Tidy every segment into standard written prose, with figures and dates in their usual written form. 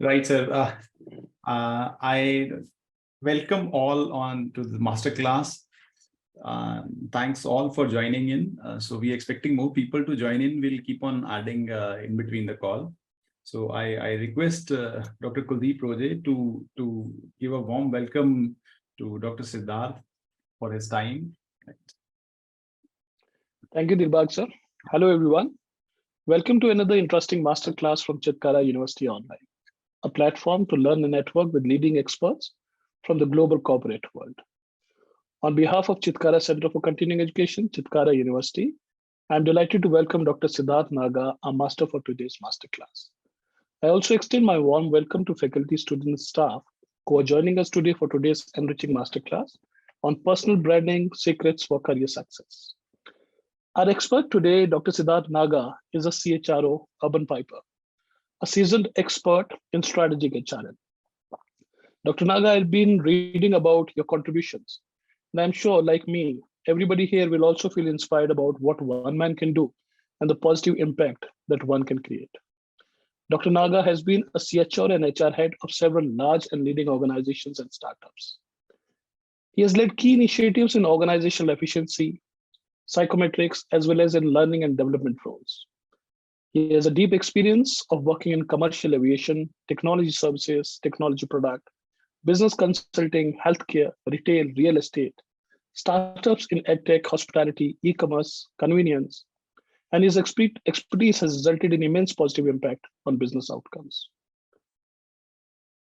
Right, sir. I welcome all on to the masterclass. Thanks all for joining in. So we're expecting more people to join in. We'll keep on adding in between the call. So I request Dr. Kuldeep Roje to give a warm welcome to Dr. Siddharth for his time. Thank you, Dilbag sir. Hello, everyone. Welcome to another interesting masterclass from Chitkara University Online, a platform to learn and network with leading experts from the global corporate world. On behalf of Chitkara Center for Continuing Education, Chitkara University, I'm delighted to welcome Dr. Siddharth Naga, our master for today's masterclass. I also extend my warm welcome to faculty, students, and staff who are joining us today for today's enriching masterclass on personal branding, secrets for career success. Our expert today, Dr. Siddharth Naga, is a CHRO urban piper, a seasoned expert in strategic HRM. Dr. Naga, I've been reading about your contributions, and I'm sure, like me, everybody here will also feel inspired about what one man can do and the positive impact that one can create. Dr. Naga has been a CHR and HR head of several large and leading organizations and startups. He has led key initiatives in organizational efficiency, psychometrics, as well as in learning and development roles. He has a deep experience of working in commercial aviation, technology services, technology product, business consulting, healthcare, retail, real estate, startups in edtech, hospitality, e-commerce, convenience, and his expertise has resulted in immense positive impact on business outcomes.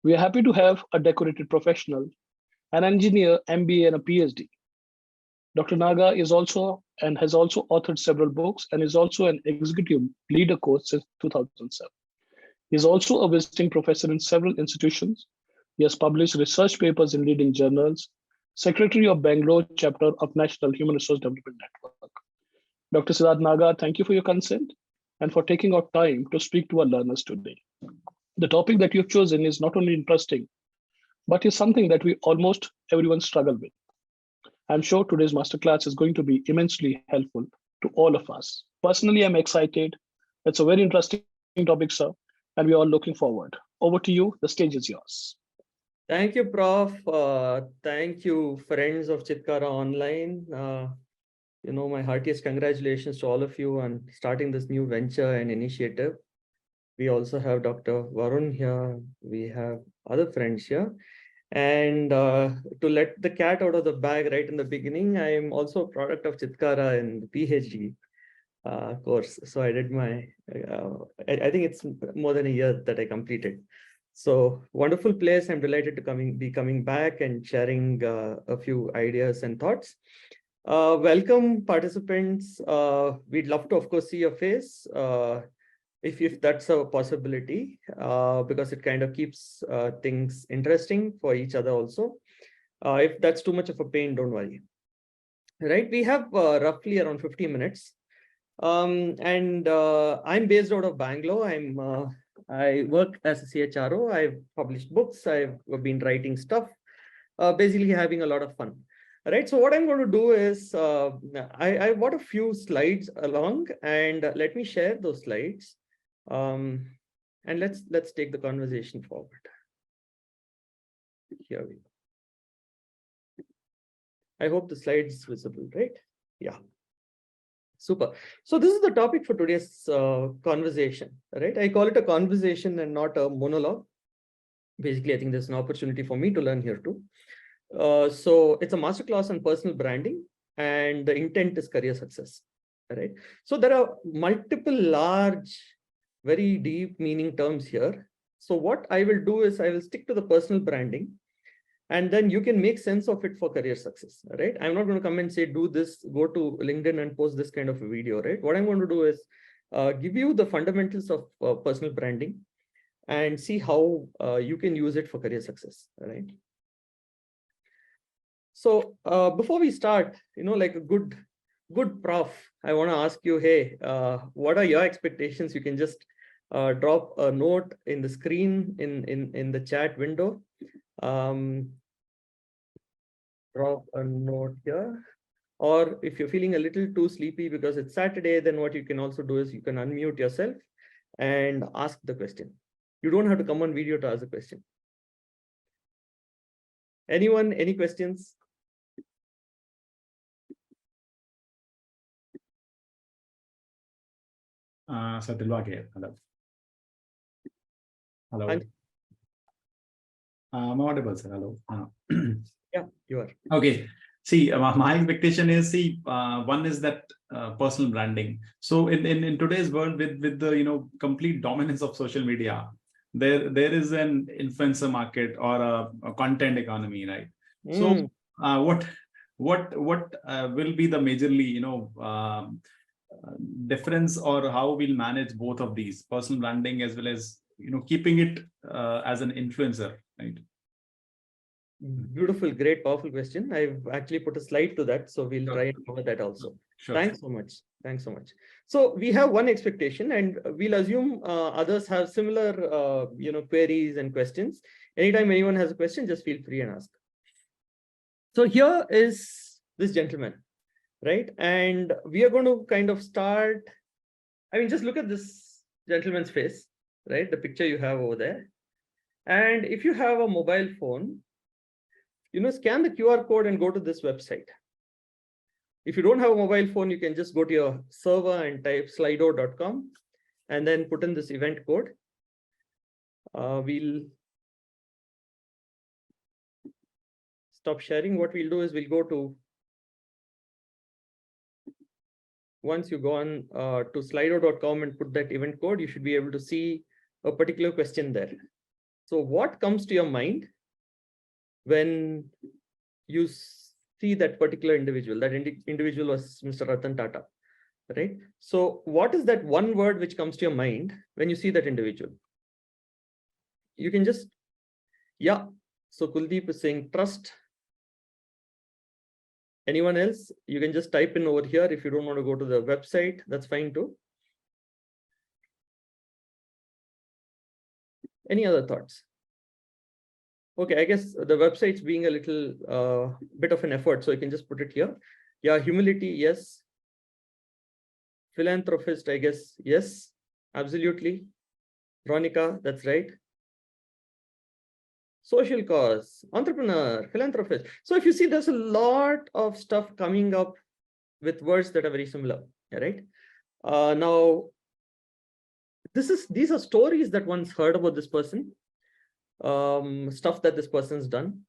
We are happy to have a decorated professional, an engineer, MBA, and a PhD. Dr. Naga is also and has also authored several books and is also an executive leader coach since 2007. He is also a visiting professor in several institutions. He has published research papers in leading journals, Secretary of Bangalore chapter of National Human Resource Development Network. Dr. Siddharth Naga, thank you for your consent and for taking out time to speak to our learners today. The topic that you've chosen is not only interesting, but is something that we almost everyone struggle with. I'm sure today's masterclass is going to be immensely helpful to all of us. Personally, I'm excited. It's a very interesting topic, sir, and we're all looking forward. Over to you. The stage is yours. Thank you, Prof. Thank you, friends of Chitkara Online. My heartiest congratulations to all of you on starting this new venture and initiative. We also have Dr. Varun here. We have other friends here. And to let the cat out of the bag right in the beginning, I am also a product of Chitkara in the PhD course. So I did my, I think it's more than a year that I completed. So wonderful place. I'm delighted to be coming back and sharing a few ideas and thoughts. Welcome participants. We'd love to, of course, see your face. If that's a possibility, because it kind of keeps things interesting for each other also. If that's too much of a pain, don't worry. Right, we have roughly around 50 minutes. I'm based out of Bangalore. I work as a CHRO. I've published books. I've been writing stuff, basically having a lot of fun. All right, so what I'm going to do is I brought a few slides along, and let me share those slides. And let's take the conversation forward. Here we go. I hope the slide is visible, right? Yeah. Super. So this is the topic for today's conversation, right? I call it a conversation and not a monologue. Basically, I think there's an opportunity for me to learn here too. So it's a masterclass on personal branding, and the intent is career success, right? So there are multiple large, very deep meaning terms here. So what I will do is I will stick to the personal branding, and then you can make sense of it for career success, right? I'm not going to come and say, do this, go to LinkedIn and post this kind of a video, right? What I'm going to do is give you the fundamentals of personal branding and see how you can use it for career success, right? So before we start, like a good prof, I want to ask you, hey, what are your expectations? You can just drop a note in the screen in the chat window. Drop a note here. Or if you're feeling a little too sleepy because it's Saturday, then what you can also do is you can unmute yourself and ask the question. You don't have to come on video to ask a question. Anyone, any questions? Satilwag here. Hello. Hello. And I'm audible, sir. Hello. yeah, you are. Okay. See, my expectation is, one is that personal branding. So in today's world, with the complete dominance of social media, there is an influencer market or a content economy, right? So what will be the majorly difference, or how we'll manage both of these, personal branding as well as keeping it as an influencer, right? Beautiful, great, powerful question. I've actually put a slide to that, so we'll try and cover that also. Sure. Thanks so much. Thanks so much. So we have one expectation, and we'll assume others have similar, queries and questions. Anytime anyone has a question, just feel free and ask. So here is this gentleman, right? And we are going to kind of start. I mean, just look at this gentleman's face, right? The picture you have over there. And if you have a mobile phone, scan the QR code and go to this website. If you don't have a mobile phone, you can just go to your server and type slido.com and then put in this event code. We'll stop sharing. What we'll do is we'll go to, once you go on to slido.com and put that event code, you should be able to see a particular question there. So what comes to your mind when you see that particular individual? That individual was Mr. Ratan Tata, right? So what is that one word which comes to your mind when you see that individual? You can just, yeah. So Kuldeep is saying trust. Anyone else? You can just type in over here. If you don't want to go to the website, that's fine too. Any other thoughts? Okay, I guess the website's being a little bit of an effort, so you can just put it here. Yeah, humility, yes. Philanthropist, I guess, yes, absolutely. Veronica, that's right. Social cause, entrepreneur, philanthropist. So if you see, there's a lot of stuff coming up with words that are very similar, right? Now, these are stories that one's heard about this person. Stuff that this person's done.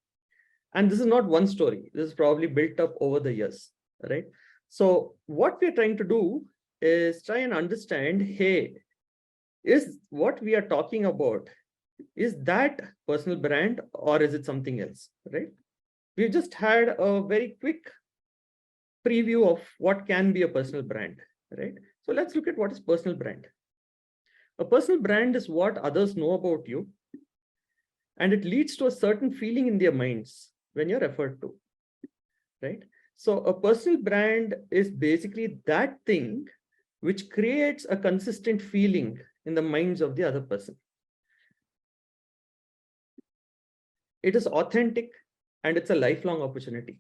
And this is not one story. This is probably built up over the years, right? So what we're trying to do is try and understand, hey, is what we are talking about, is that personal brand or is it something else, right? We've just had a very quick preview of what can be a personal brand, right? So let's look at what is personal brand. A personal brand is what others know about you, and it leads to a certain feeling in their minds when you're referred to, right? So a personal brand is basically that thing which creates a consistent feeling in the minds of the other person. It is authentic and it's a lifelong opportunity,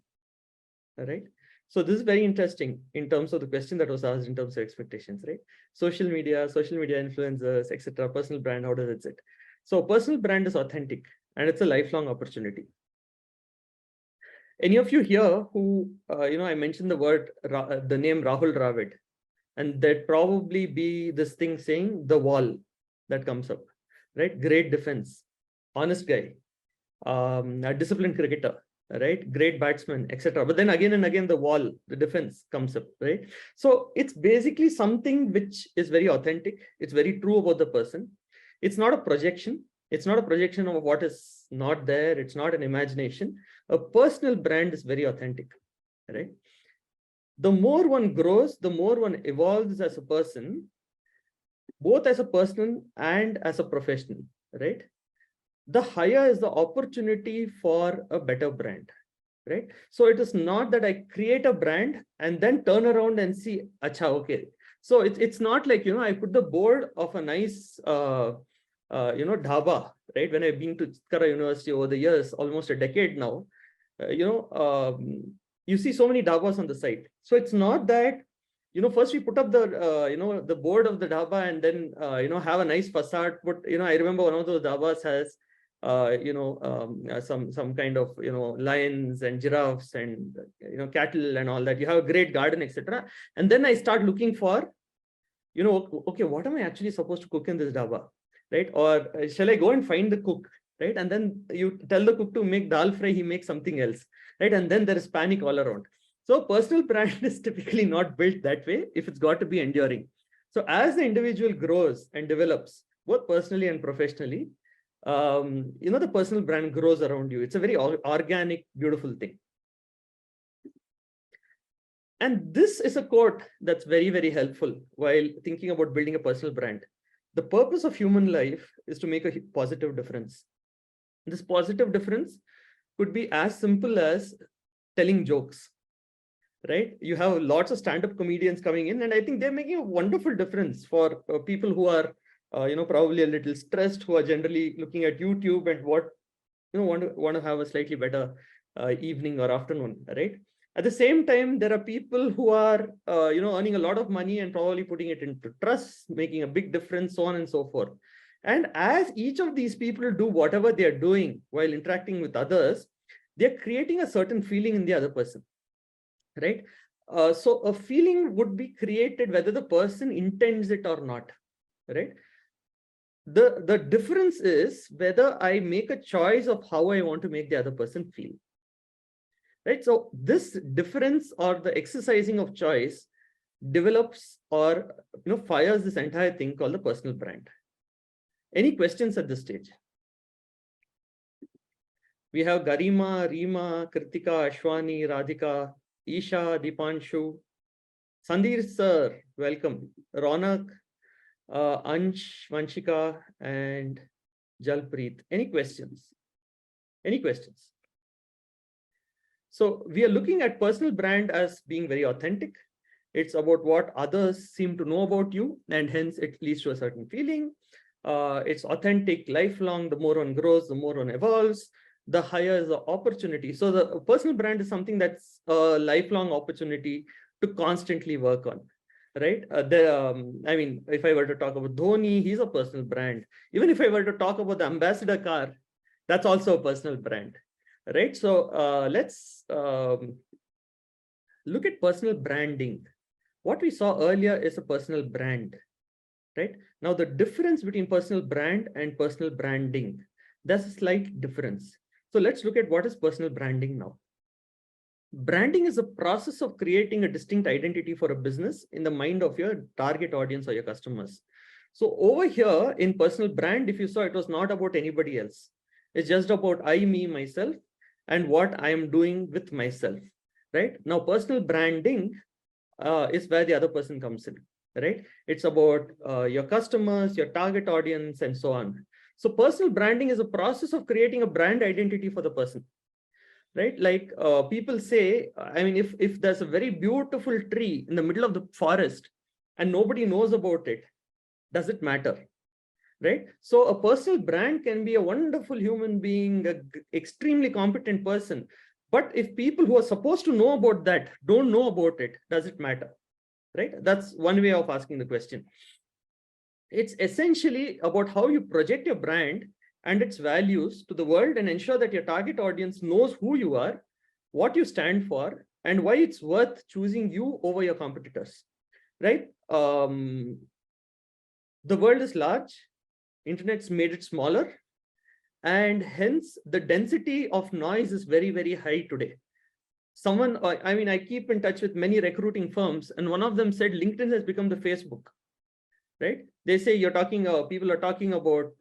all right? So this is very interesting in terms of the question that was asked in terms of expectations, right? Social media influencers, etc. Personal brand, how does it sit? So personal brand is authentic and it's a lifelong opportunity. Any of you here who, I mentioned the name Rahul Dravid, and there'd probably be this thing saying the wall that comes up, right? Great defense, honest guy, a disciplined cricketer, right? Great batsman, etc. But then again and again, the wall, the defense comes up, right? So it's basically something which is very authentic. It's very true about the person. It's not a projection. It's not a projection of what is not there. It's not an imagination. A personal brand is very authentic, right? The more one grows, the more one evolves as a person, both as a person and as a professional, right? The higher is the opportunity for a better brand, right? So it is not that I create a brand and then turn around and see, acha, okay. So it's not like, I put the board of a nice, dhaba, right? When I've been to Chitkara University over the years, almost a decade now, you see so many dhabas on the site. So it's not that first we put up the, the board of the dhaba, and then, have a nice facade. But, I remember one of those dhabas has, some kind of, lions and giraffes and, cattle and all that. You have a great garden, etc. And then I start looking for, okay, what am I actually supposed to cook in this dhaba, right? Or shall I go and find the cook, right? And then you tell the cook to make dal fry, he makes something else, right? And then there is panic all around. So personal brand is typically not built that way if it's got to be enduring. So as the individual grows and develops, both personally and professionally, the personal brand grows around you. It's a very organic, beautiful thing. And this is a quote that's very, very helpful while thinking about building a personal brand. The purpose of human life is to make a positive difference. This positive difference could be as simple as telling jokes, right? You have lots of stand-up comedians coming in, and I think they're making a wonderful difference for people who are, probably a little stressed, who are generally looking at YouTube and want to have a slightly better evening or afternoon, right? At the same time, there are people who are, earning a lot of money and probably putting it into trust, making a big difference, so on and so forth. And as each of these people do whatever they are doing while interacting with others, they're creating a certain feeling in the other person, right? So a feeling would be created whether the person intends it or not, right? The difference is whether I make a choice of how I want to make the other person feel. Right. So this difference or the exercising of choice develops or fires this entire thing called the personal brand. Any questions at this stage? We have Garima, Reema, Kritika, Ashwani, Radhika, Isha, Dipanshu, Sandeer sir, welcome. Ronak, Ansh, Vanshika, and Jalpreet. Any questions? Any questions? So we are looking at personal brand as being very authentic. It's about what others seem to know about you, and hence it leads to a certain feeling. It's authentic, lifelong. The more one grows, the more one evolves, the higher is the opportunity. So the personal brand is something that's a lifelong opportunity to constantly work on, right? If I were to talk about Dhoni, he's a personal brand. Even if I were to talk about the ambassador car, that's also a personal brand. Right. So let's look at personal branding. What we saw earlier is a personal brand. Right. Now, the difference between personal brand and personal branding, there's a slight difference. So let's look at what is personal branding now. Branding is a process of creating a distinct identity for a business in the mind of your target audience or your customers. So over here in personal brand, if you saw, it was not about anybody else. It's just about I, me, myself, and what I am doing with myself, right? Now, personal branding is where the other person comes in, right? It's about your customers, your target audience, and so on. So personal branding is a process of creating a brand identity for the person, right? Like people say, if there's a very beautiful tree in the middle of the forest and nobody knows about it, does it matter? Right? So a personal brand can be a wonderful human being, an extremely competent person. But if people who are supposed to know about that don't know about it, does it matter? Right? That's one way of asking the question. It's essentially about how you project your brand and its values to the world and ensure that your target audience knows who you are, what you stand for, and why it's worth choosing you over your competitors. Right? The world is large. Internet's made it smaller, and hence the density of noise is very, very high today. I keep in touch with many recruiting firms, and one of them said LinkedIn has become the Facebook, right? They say people are talking about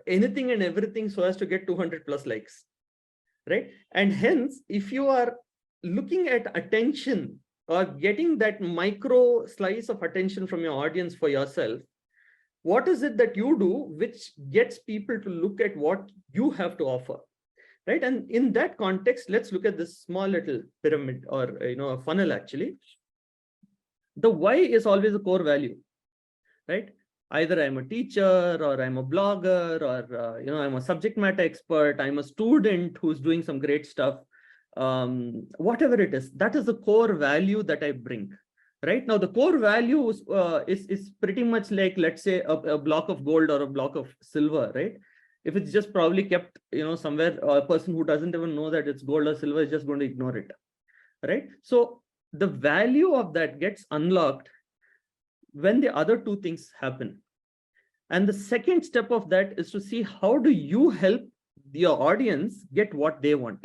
anything and everything so as to get 200 plus likes, right? And hence, if you are looking at attention or getting that micro slice of attention from your audience for yourself, what is it that you do which gets people to look at what you have to offer, right? And in that context, let's look at this small little pyramid or a funnel. Actually, the why is always a core value, right? Either I'm a teacher or I'm a blogger or I'm a subject matter expert. I'm a student who's doing some great stuff. Whatever it is, that is the core value that I bring, right? Now, the core value is pretty much like, let's say, a block of gold or a block of silver, right? If it's just probably kept, somewhere, a person who doesn't even know that it's gold or silver is just going to ignore it, right? So the value of that gets unlocked when the other two things happen. And the second step of that is to see how do you help your audience get what they want.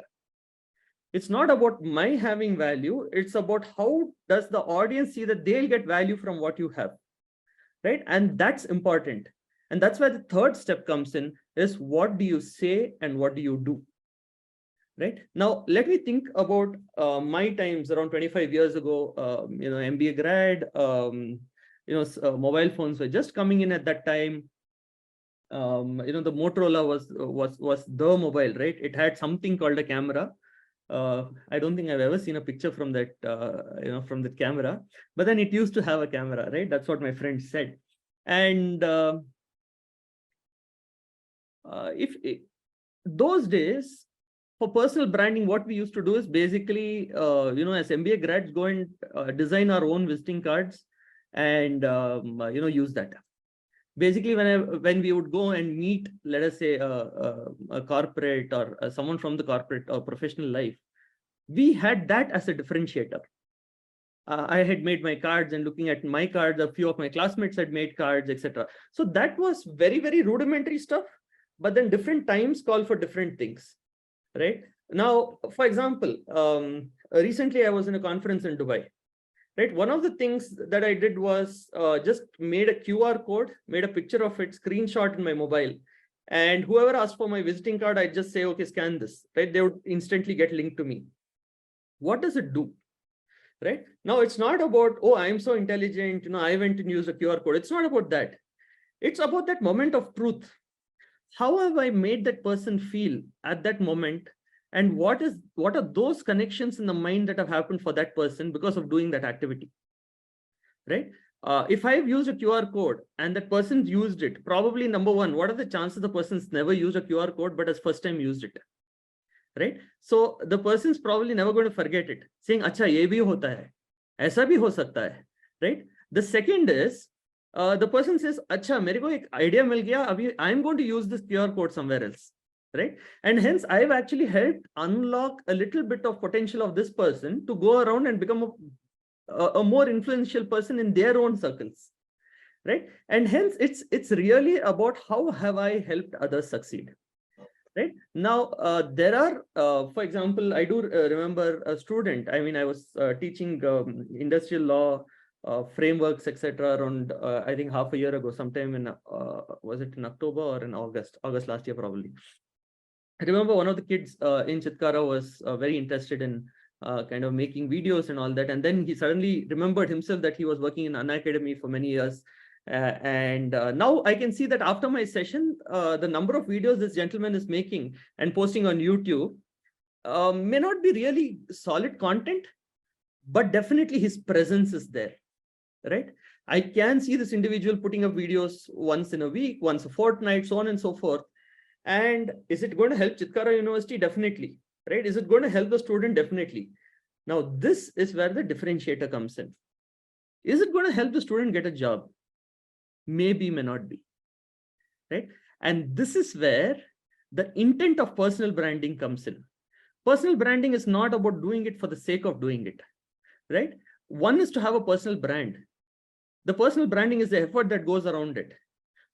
It's not about my having value. It's about how does the audience see that they'll get value from what you have, right? And that's important. And that's where the third step comes in, is what do you say and what do you do, right? Now, let me think about my times around 25 years ago, MBA grad, mobile phones were just coming in at that time. The Motorola was the mobile, right? It had something called a camera. I don't think I've ever seen a picture from that, from the camera, but then it used to have a camera, right? That's what my friend said. And those days, for personal branding, what we used to do is basically, as MBA grads, go and design our own visiting cards and, use that. Basically, when we would go and meet, let us say, a corporate or someone from the corporate or professional life, we had that as a differentiator. I had made my cards, and looking at my cards, a few of my classmates had made cards, etc. So that was very, very rudimentary stuff, but then different times call for different things, right? Now, for example, recently I was in a conference in Dubai. Right. One of the things that I did was just made a QR code, made a picture of it, screenshot in my mobile. And whoever asked for my visiting card, I just say, okay, scan this, right? They would instantly get linked to me. What does it do? Right now, it's not about, oh, I'm so intelligent, I went and used a QR code. It's not about that. It's about that moment of truth. How have I made that person feel at that moment? And what are those connections in the mind that have happened for that person because of doing that activity, right? If I've used a QR code and that person used it, probably number one, what are the chances the person's never used a QR code but has first time used it, right? So the person's probably never going to forget it, saying, "Acha, ye bhi hota hai, aisa bhi ho sakta hai," right? The second is, the person says, "Acha, mere ko ek idea mil gaya, abhi I'm going to use this QR code somewhere else." Right? And hence I've actually helped unlock a little bit of potential of this person to go around and become a more influential person in their own circles, right? And hence it's really about how have I helped others succeed, right? Now, there are, for example, I do remember a student. I mean, I was teaching industrial law frameworks, etc. around, I think half a year ago, sometime in, was it in October or in August last year, probably. I remember one of the kids in Chitkara was very interested in kind of making videos and all that. And then he suddenly remembered himself that he was working in an academy for many years. Now I can see that after my session, the number of videos this gentleman is making and posting on YouTube may not be really solid content, but definitely his presence is there, right? I can see this individual putting up videos once in a week, once a fortnight, so on and so forth. And is it going to help Chitkara University? Definitely, right? Is it going to help the student? Definitely. Now, this is where the differentiator comes in. Is it going to help the student get a job? Maybe, may not be, right? And this is where the intent of personal branding comes in. Personal branding is not about doing it for the sake of doing it, right? One is to have a personal brand. The personal branding is the effort that goes around it.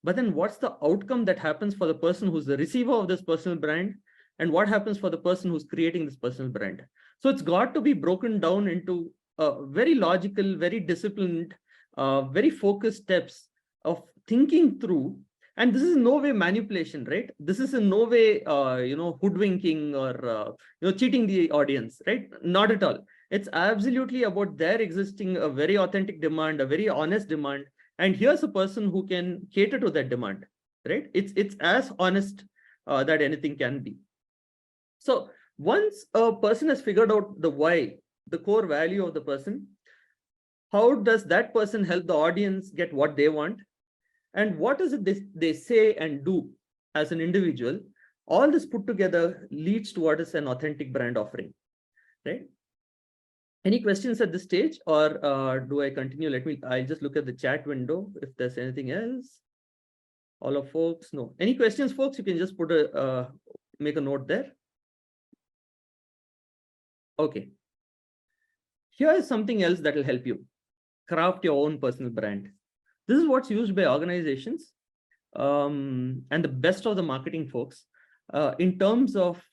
But then what's the outcome that happens for the person who's the receiver of this personal brand? And what happens for the person who's creating this personal brand? So it's got to be broken down into very logical, very disciplined, very focused steps of thinking through. And this is in no way manipulation, right? This is in no way, hoodwinking or, cheating the audience, right? Not at all. It's absolutely about there existing a very authentic demand, a very honest demand. And here's a person who can cater to that demand, right? It's as honest that anything can be. So once a person has figured out the why, the core value of the person, how does that person help the audience get what they want? And what is it they say and do as an individual? All this put together leads to what is an authentic brand offering, right? Any questions at this stage, or do I continue? I'll just look at the chat window if there's anything else. All of folks, no. Any questions, folks? You can just put make a note there. Okay. Here is something else that will help you craft your own personal brand. This is what's used by organizations and the best of the marketing folks in terms of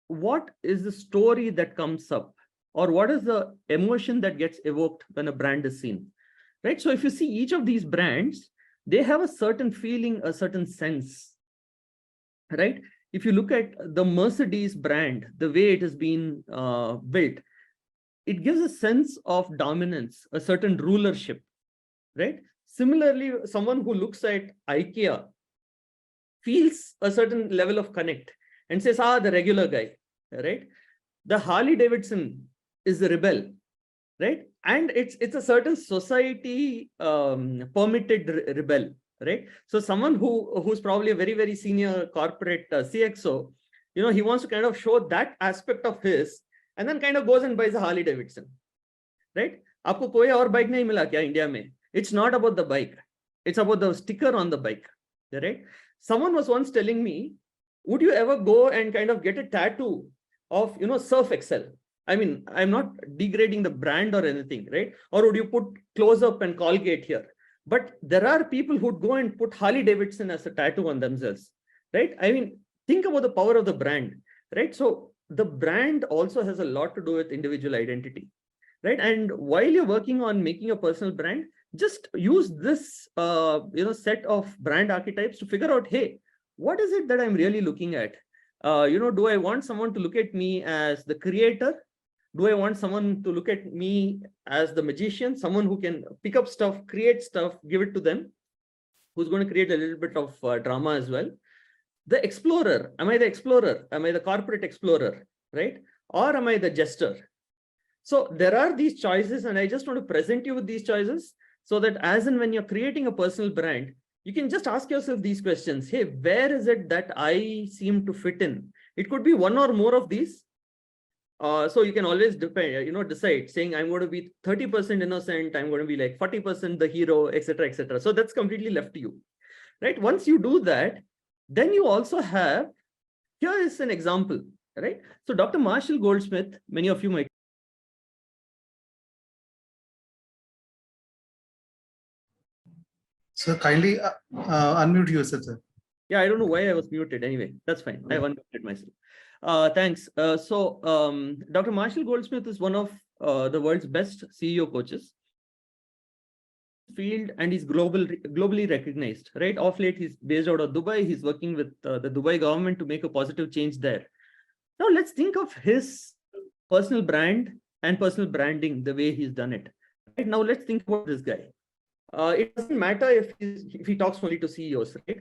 what is the story that comes up, or what is the emotion that gets evoked when a brand is seen, right? So if you see each of these brands, they have a certain feeling, a certain sense, right? If you look at the Mercedes brand, the way it has been built, it gives a sense of dominance, a certain rulership, right? Similarly, someone who looks at IKEA feels a certain level of connect and says, the regular guy, right? The Harley Davidson is the rebel, right? And it's a certain society permitted rebel, right? So someone who's probably a very, very senior corporate CXO, he wants to kind of show that aspect of his, and then kind of goes and buys a Harley Davidson, right? Aapko koi aur bike nahi mila kya India mein? It's not about the bike. It's about the sticker on the bike, right? Someone was once telling me, would you ever go and kind of get a tattoo of, Surf Excel? I mean, I'm not degrading the brand or anything, right? Or would you put Close Up and Colgate here? But there are people who'd go and put Harley Davidson as a tattoo on themselves, right? I mean, think about the power of the brand, right? So the brand also has a lot to do with individual identity, right? And while you're working on making a personal brand, just use this, set of brand archetypes to figure out, hey, what is it that I'm really looking at? Do I want someone to look at me as the creator? Do I want someone to look at me as the magician, someone who can pick up stuff, create stuff, give it to them, who's going to create a little bit of drama as well? The explorer, am I the explorer? Am I the corporate explorer, right? Or am I the jester? So there are these choices, and I just want to present you with these choices so that as and when you're creating a personal brand, you can just ask yourself these questions. Hey, where is it that I seem to fit in? It could be one or more of these. So you can always decide saying, I'm going to be 30% innocent, I'm going to be like 40% the hero, etc., etc. So that's completely left to you, right? Once you do that, then you also have, here is an example, right? So Dr. Marshall Goldsmith, many of you might. So kindly unmute yourself, sir. Yeah, I don't know why I was muted. Anyway, that's fine. I've unmuted myself. Thanks. Dr. Marshall Goldsmith is one of the world's best CEO coaches field, and he's globally recognized, right? Of late, he's based out of Dubai. He's working with the Dubai government to make a positive change there. Now, let's think of his personal brand and personal branding, the way he's done it. Right now, let's think about this guy. It doesn't matter if he talks only to CEOs, right?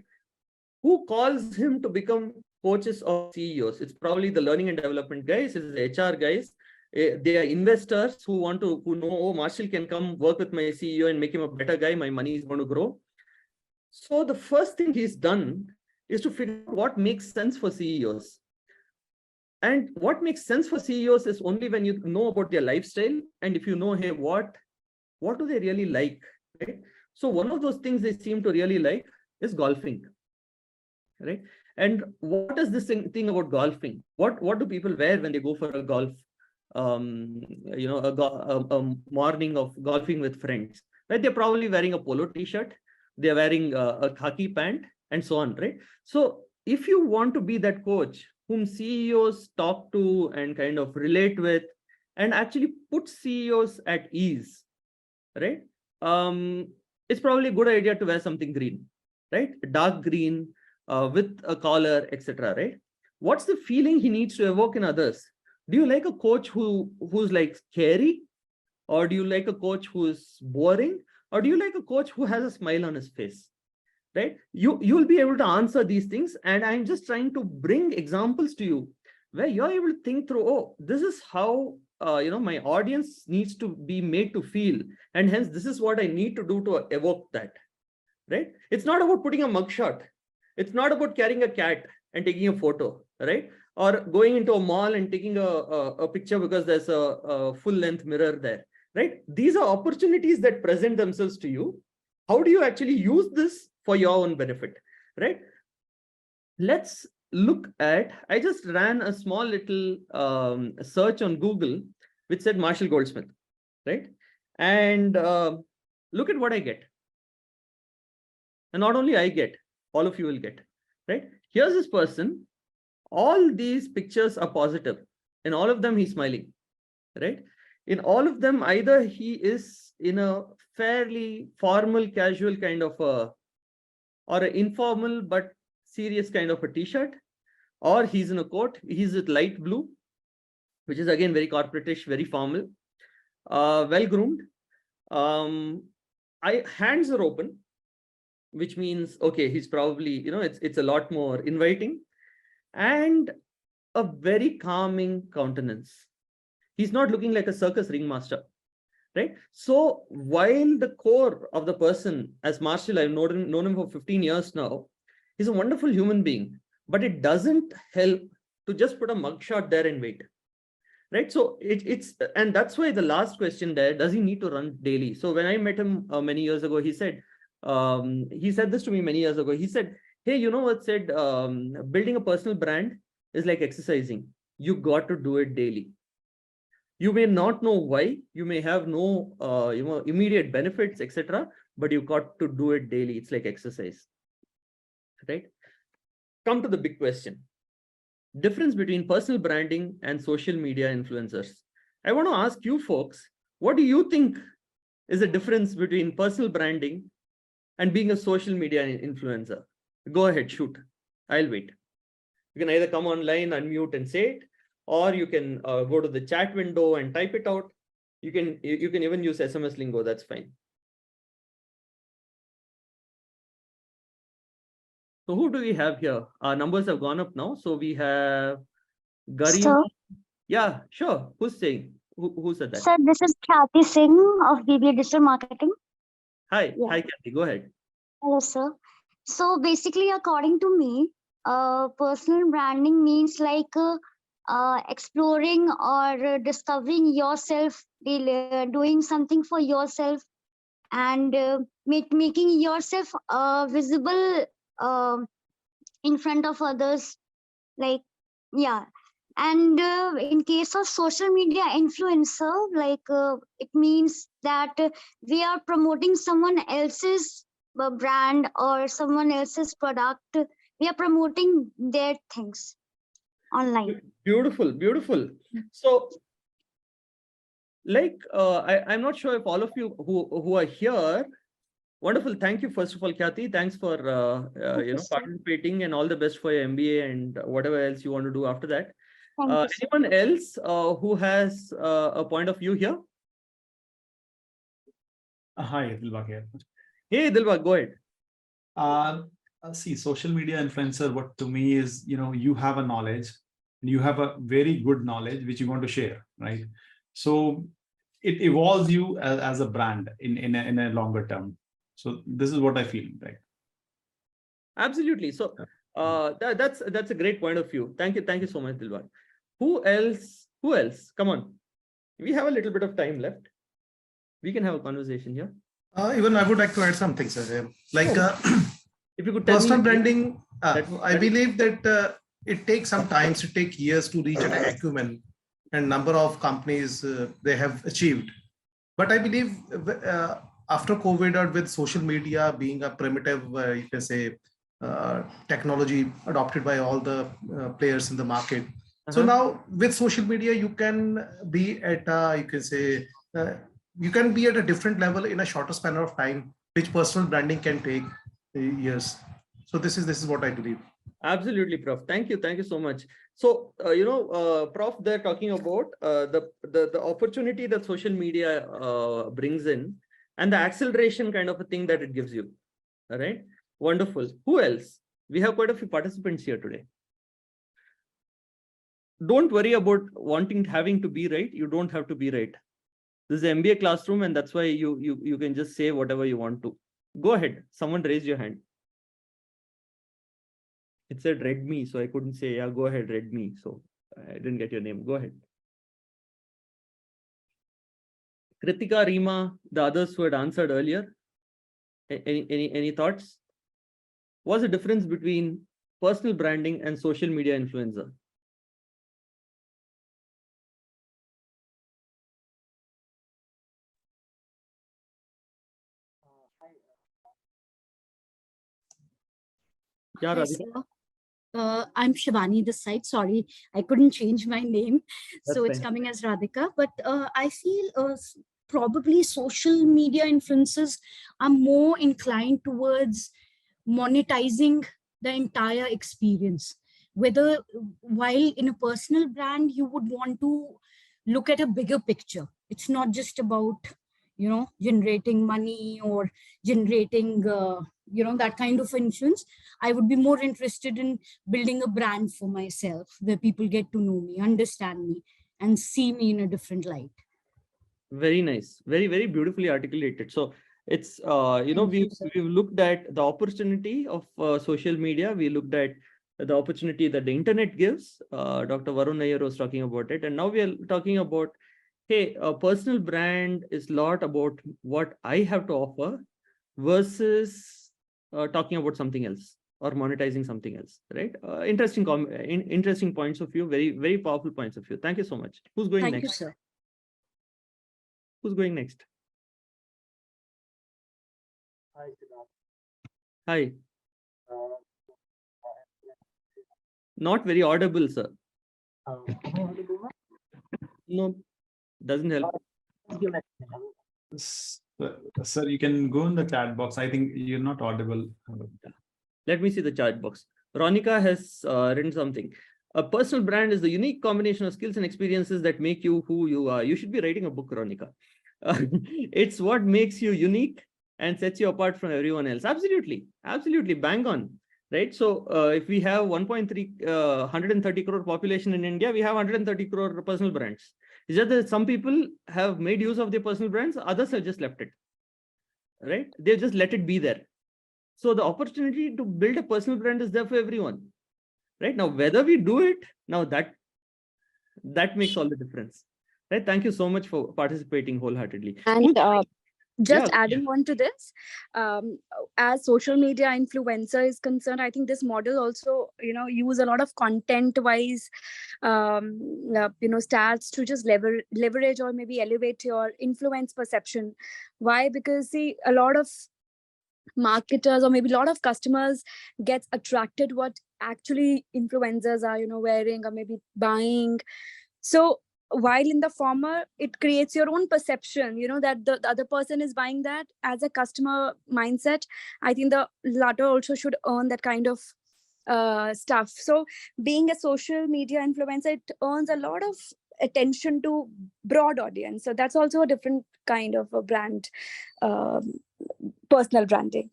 Who calls him to become coaches of CEOs? It's probably the learning and development guys, it's the HR guys. They are investors who know, oh, Marshall can come work with my CEO and make him a better guy. My money is going to grow. So the first thing he's done is to figure out what makes sense for CEOs. And what makes sense for CEOs is only when you know about their lifestyle. And if you know, hey, what do they really like, right? So one of those things they seem to really like is golfing, right? And what is this thing about golfing? What do people wear when they go for a golf, a morning of golfing with friends, right? They're probably wearing a polo t-shirt, they're wearing a khaki pant, and so on, right? So if you want to be that coach whom CEOs talk to and kind of relate with, and actually put CEOs at ease, right? It's probably a good idea to wear something green, right? Dark green with a collar, etc., right? What's the feeling he needs to evoke in others? Do you like a coach who's like scary? Or do you like a coach who's boring? Or do you like a coach who has a smile on his face? Right? You'll be able to answer these things. And I'm just trying to bring examples to you where you're able to think through, oh, this is how my audience needs to be made to feel. And hence, this is what I need to do to evoke that. Right? It's not about putting a mugshot. It's not about carrying a cat and taking a photo, right? or going into a mall and taking a picture because there's a full length mirror there, right? These are opportunities that present themselves to you. How do you actually use this for your own benefit, right? Let's look at, I just ran a small little search on Google, which said Marshall Goldsmith, right? And look at what I get. And not only I get, all of you will get, right? Here's this person. All these pictures are positive. In all of them, he's smiling, right? In all of them, either he is in a fairly formal, casual kind of a, or an informal but serious kind of a t-shirt, or he's in a coat. He's with light blue, which is again very corporatish, very formal, well-groomed. Hands are open, which means, okay, he's probably, it's a lot more inviting, and a very calming countenance. He's not looking like a circus ringmaster, right? So while the core of the person, as Marshall, I've known him for 15 years now, he's a wonderful human being, but it doesn't help to just put a mugshot there and wait, right? So and that's why the last question there, does he need to run daily? So when I met him many years ago, he said this to me many years ago. He said, hey, you know what, said, building a personal brand is like exercising. You got to do it daily. You may not know why, you may have no immediate benefits, etc., but you got to do it daily. It's like exercise, right? Come to the big question. Difference between personal branding and social media influencers. I want to ask you folks, what do you think is the difference between personal branding and being a social media influencer? Go ahead, shoot. I'll wait. You can either come online, unmute and say it, or you can go to the chat window and type it out. You can even use SMS lingo, that's fine. So who do we have here? Our numbers have gone up now. So we have Garima. Sir, Yeah, sure. Who's saying? Who said that? sir, this is Khyati Singh of BBA Digital Marketing. Hi, Yeah. hi, Kathy. Go ahead. Hello, sir. So basically, according to me, personal branding means like exploring or discovering yourself, doing something for yourself, and making yourself visible in front of others. Like, yeah. And in case of social media influencer, like it means that we are promoting someone else's brand or someone else's product. We are promoting their things online. Beautiful, beautiful. So, like, I'm not sure if all of you who are here. Wonderful. Thank you, first of all, Khyati. Thanks for Sir. participating, and all the best for your MBA and whatever else you want to do after that. Thank you, sir. Anyone else who has a point of view here? Hi, Dilbag here. Hey, Dilbag, go ahead. See, social media influencer, what to me is, you have a knowledge and you have a very good knowledge which you want to share, right? So it evolves you as a brand in a longer term. So this is what I feel, right? Absolutely. So that's a great point of view. Thank you so much, Dilbag. Who else? Come on. We have a little bit of time left. We can have a conversation here. Even I would like to add something, sir. Like if you could tell personal me, branding, I believe that it takes some time, it takes years to reach an acumen and number of companies they have achieved. But I believe after COVID or with social media being a primitive, you can say, technology adopted by all the players in the market. So now with social media, you can be at you can say you can be at a different level in a shorter span of time, which personal branding can take years. So this is what I believe. Absolutely, Prof. Thank you so much. So Prof, they're talking about the opportunity that social media brings in and the acceleration kind of a thing that it gives you. All right, wonderful. Who else? We have quite a few participants here today. Don't worry about having to be right. You don't have to be right. This is an MBA classroom, and that's why you can just say whatever you want to. Go ahead. Someone raise your hand. It said Redmi, so I couldn't say, yeah, go ahead, Redmi. So I didn't get your name. Go ahead. Kritika, Rima, the others who had answered earlier. Any thoughts? What's the difference between personal branding and social media influencer? Yeah, Hi, Radhika, sir. I'm Shivani this side. Sorry, I couldn't change my name. that's So it's fine. coming as Radhika. But I feel probably social media influencers are more inclined towards monetizing the entire experience. Whether while in a personal brand, you would want to look at a bigger picture. It's not just about, generating money or generating, that kind of influence. I would be more interested in building a brand for myself where people get to know me, understand me, and see me in a different light. Very nice. Very, very beautifully articulated. So it's, Thank you, sir. we've looked at the opportunity of social media. We looked at the opportunity that the internet gives. Dr. Varun Nair was talking about it. And now we are talking about, hey, a personal brand is a lot about what I have to offer versus talking about something else or monetizing something else, right? Interesting points of view, very, very powerful points of view. Thank you so much. Who's going Thank next? you, sir. Who's going next? Hi. Not very audible, sir. No, doesn't help. Sir, you can go in the chat box. I think you're not audible. Let me see the chat box. Ronika has written something. A personal brand is the unique combination of skills and experiences that make you who you are. You should be writing a book, Ronika. It's what makes you unique and sets you apart from everyone else. Absolutely. Absolutely. Bang on. Right. So if we have 130 crore population in India, we have 130 crore personal brands. It's just that some people have made use of their personal brands, others have just left it. Right. They've just let it be there. So the opportunity to build a personal brand is there for everyone. Right. Now, whether we do it, now that makes all the difference. Right. Thank you so much for participating wholeheartedly. And just Yeah. adding on to this, as social media influencer is concerned, I think this model also, use a lot of content wise, stats to just leverage or maybe elevate your influence perception. Why? Because see, a lot of marketers or maybe a lot of customers gets attracted what actually influencers are, wearing or maybe buying. So while in the former, it creates your own perception, that the other person is buying that as a customer mindset. I think the latter also should earn that kind of stuff. So being a social media influencer, it earns a lot of attention to broad audience. So that's also a different kind of a brand, personal branding.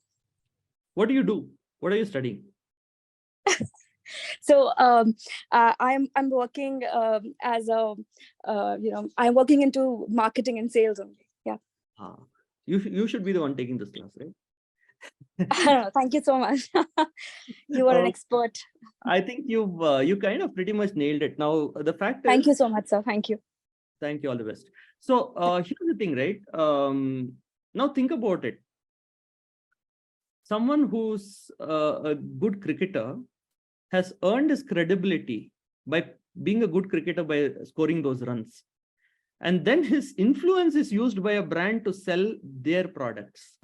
What do you do? What are you studying? So I'm working as a I'm working into marketing and sales only. Yeah. You should be the one taking this class, right? Thank you so much. You are an expert. I think you kind of pretty much nailed it. Now the fact Thank is, you so much, sir. Thank you. Thank you, all the best. So here's the thing, right? Now think about it. Someone who's a good cricketer has earned his credibility by being a good cricketer by scoring those runs. And then his influence is used by a brand to sell their products,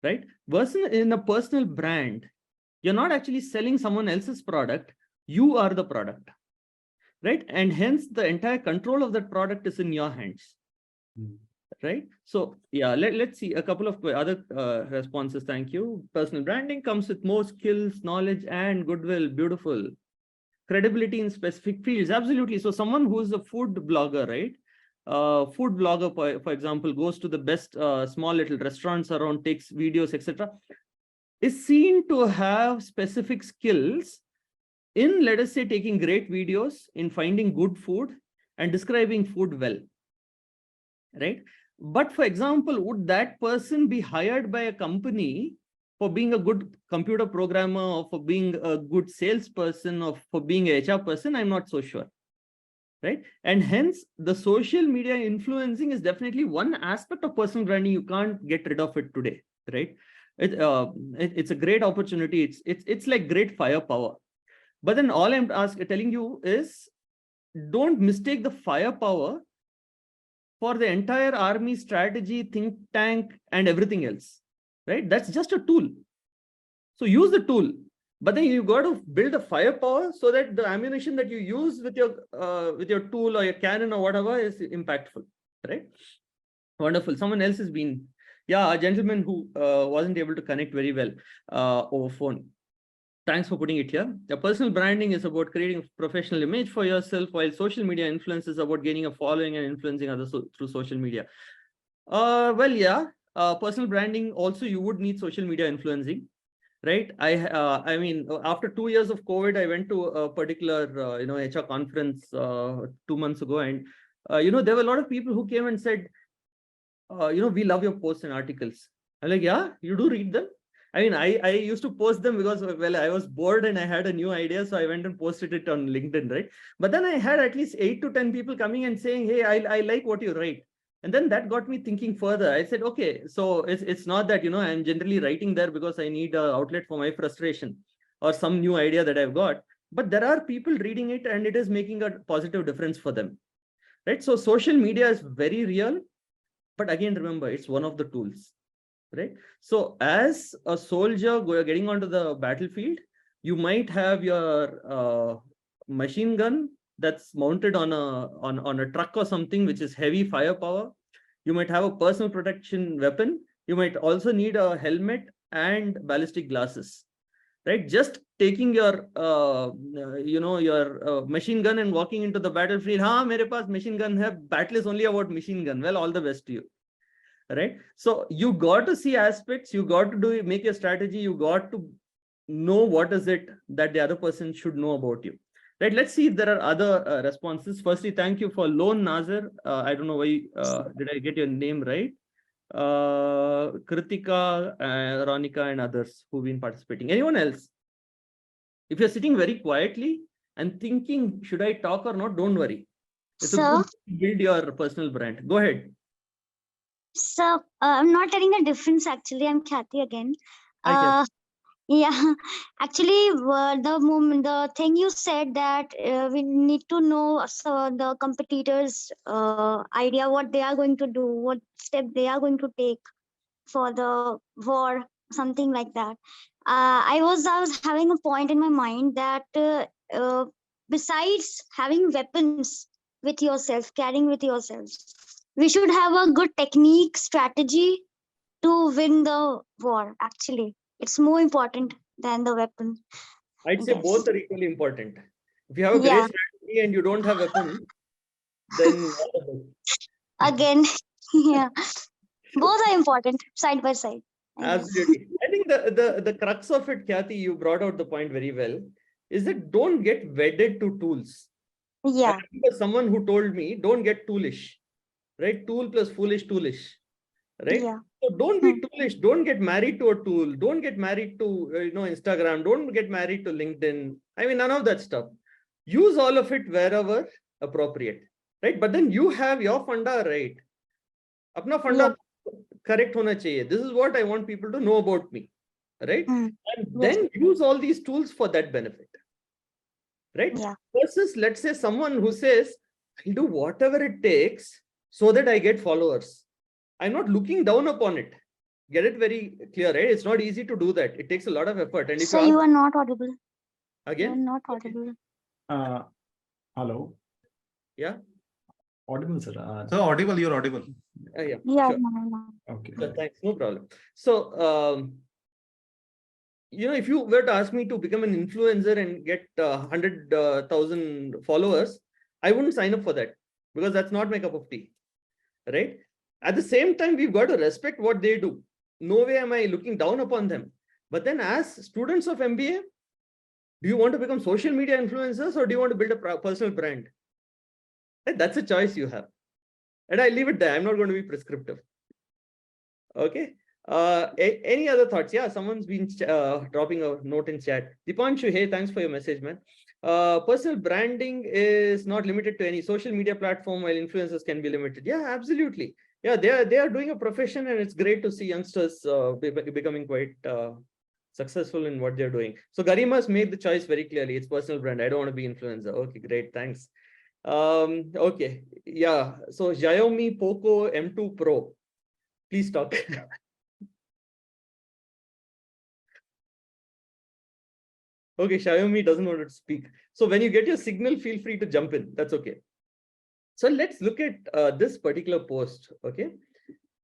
right? Versus in a personal brand, you're not actually selling someone else's product. You are the product, right? And hence the entire control of that product is in your hands. Right. So yeah, let's see a couple of other responses. Thank you. Personal branding comes with more skills, knowledge, and goodwill. Beautiful. Credibility in specific fields. Absolutely. So someone who is a food blogger, right? Food blogger, for example, goes to the best small little restaurants around, takes videos, etc., is seen to have specific skills in, let us say, taking great videos, in finding good food and describing food well. Right. But for example, would that person be hired by a company for being a good computer programmer or for being a good salesperson or for being a HR person, I'm not so sure. Right. And hence the social media influencing is definitely one aspect of personal branding. You can't get rid of it today. Right. It's a great opportunity. It's like great firepower. But then all I'm telling you is, don't mistake the firepower for the entire army strategy, think tank, and everything else. Right? That's just a tool. So use the tool, but then you got to build a firepower so that the ammunition that you use with your tool or your cannon or whatever is impactful. Right? Wonderful. Someone else has been, a gentleman who wasn't able to connect very well over phone. Thanks for putting it here. The personal branding is about creating a professional image for yourself, while social media influence is about gaining a following and influencing others through social media. Personal branding also, you would need social media influencing, right? I mean, after 2 years of COVID, I went to a particular HR conference 2 months ago, and there were a lot of people who came and said, we love your posts and articles. I'm like, yeah, you do read them? I mean, I used to post them because, well, I was bored and I had a new idea. So I went and posted it on LinkedIn, right? But then I had at least 8 to 10 people coming and saying, hey, I like what you write. And then that got me thinking further. I said, okay, so it's not that, I'm generally writing there because I need an outlet for my frustration or some new idea that I've got. But there are people reading it and it is making a positive difference for them, right? So social media is very real. But again, remember, it's one of the tools. Right. So as a soldier getting onto the battlefield, you might have your machine gun that's mounted on a truck or something, which is heavy firepower. You might have a personal protection weapon. You might also need a helmet and ballistic glasses. Right. Just taking your machine gun and walking into the battlefield. Mere paas machine gun hai. Battle is only about machine gun. Well, all the best to you. Right. So you got to see aspects, you got to make your strategy, you got to know what is it that the other person should know about you. Right. Let's see if there are other responses. Firstly, thank you for Lone Nazir. I don't know why, did I get your name right? Kritika, Ronika, and others who've been participating. Anyone else? If you're sitting very quietly and thinking, should I talk or not? Don't worry. It's a good to build your personal brand. Go ahead. So I'm not telling the difference actually. I'm Khyati again. Yeah, actually, the thing you said that we need to know the competitors' idea, what they are going to do, what step they are going to take for the war, something like that. I was having a point in my mind that besides having weapons with yourself, carrying with yourself, we should have a good technique, strategy to win the war. Actually, it's more important than the weapon. I'd say both are equally important. If you have a great strategy and you don't have weapons, then again, yeah, both are important side by side. Absolutely. I think the crux of it, Khyati, you brought out the point very well, is that don't get wedded to tools. Yeah. I remember someone who told me, don't get toolish, right? Tool plus foolish, right? Yeah. So don't be toolish. Don't get married to a tool. Don't get married to Instagram. Don't get married to LinkedIn. I mean, none of that stuff. Use all of it wherever appropriate, right? But then you have your funda right. Apna funda correct hona chahiye. This is what I want people to know about me, right? And then use all these tools for that benefit, right? Versus, let's say, someone who says, I'll do whatever it takes so that I get followers. I'm not looking down upon it. Get it very clear, right? It's not easy to do that. It takes a lot of effort. And if so you are not audible. Again? You're not audible. Hello. Yeah. Audible, sir. So audible, you're audible. Yeah. Yeah. Sure. No. Okay. So, thanks. No problem. So, if you were to ask me to become an influencer and get 100,000 followers, I wouldn't sign up for that because that's not my cup of tea, right? At the same time, we've got to respect what they do. No way am I looking down upon them. But then as students of MBA, do you want to become social media influencers or do you want to build a personal brand? That's a choice you have. And I leave it there. I'm not going to be prescriptive. Okay. Any other thoughts? Yeah, someone's been dropping a note in chat. Dipanshu, hey, thanks for your message, man. Personal branding is not limited to any social media platform, while influencers can be limited. Yeah, absolutely. Yeah, they are doing a profession, and it's great to see youngsters becoming quite successful in what they're doing. So Garima's made the choice very clearly. It's personal brand. I don't want to be influencer. Okay, great, thanks. Okay, yeah. So Xiaomi Poco M2 Pro, please talk. Okay, Xiaomi doesn't want to speak. So when you get your signal, feel free to jump in. That's okay. So let's look at this particular post, okay,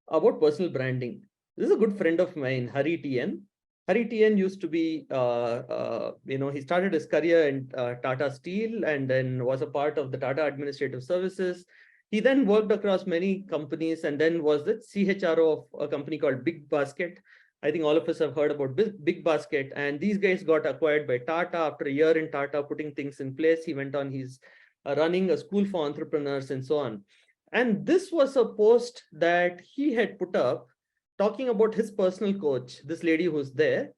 about personal branding. This is a good friend of mine, Hari TN. Hari TN used to be, he started his career in Tata Steel and then was a part of the Tata Administrative Services. He then worked across many companies and then was the CHRO of a company called Big Basket. I think all of us have heard about Big Basket, and these guys got acquired by Tata. After a year in Tata putting things in place, he went on, he's running a school for entrepreneurs and so on. And this was a post that he had put up talking about his personal coach, this lady who's there.